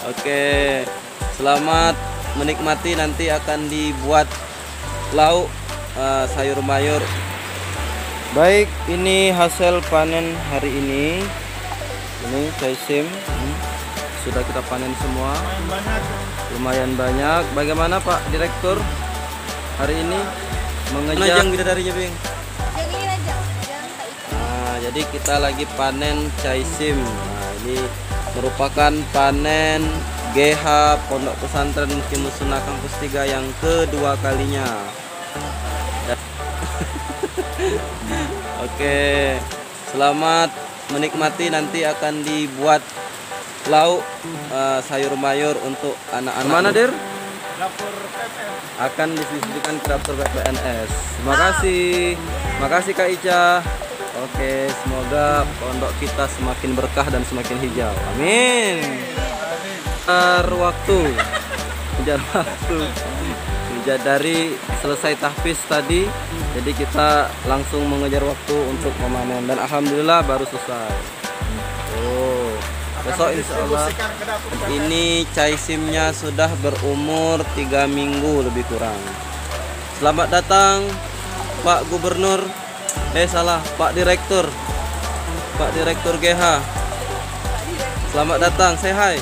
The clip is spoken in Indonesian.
Oke, selamat menikmati. Nanti akan dibuat lauk sayur mayur. Baik, ini hasil panen hari ini. Ini caisim sudah kita panen semua. Lumayan banyak. Bagaimana Pak Direktur hari ini mengejar bidadarinya, Bing? Nah, jadi kita lagi panen caisim. Nah, ini merupakan panen GH Pondok Pesantren Muslimus Sunnah Kampus 3 yang kedua kalinya. Oke, selamat menikmati. Nanti akan dibuat lauk sayur mayur untuk anak-anak. Mana, Dir? Dapur PPN. Akan didistribusikan ke dapur PPNS. Terima kasih. Makasih Kak Ica. Oke, semoga pondok kita semakin berkah dan semakin hijau. Amin. Kejar waktu. Dari selesai tahfiz tadi, jadi kita langsung mengejar waktu untuk memanen dan alhamdulillah baru selesai. Oh, besok insya Allah ini caisimnya sudah berumur 3 minggu lebih kurang. Selamat datang Pak Gubernur. Pak Direktur. Pak Direktur GH. Selamat datang, say hi.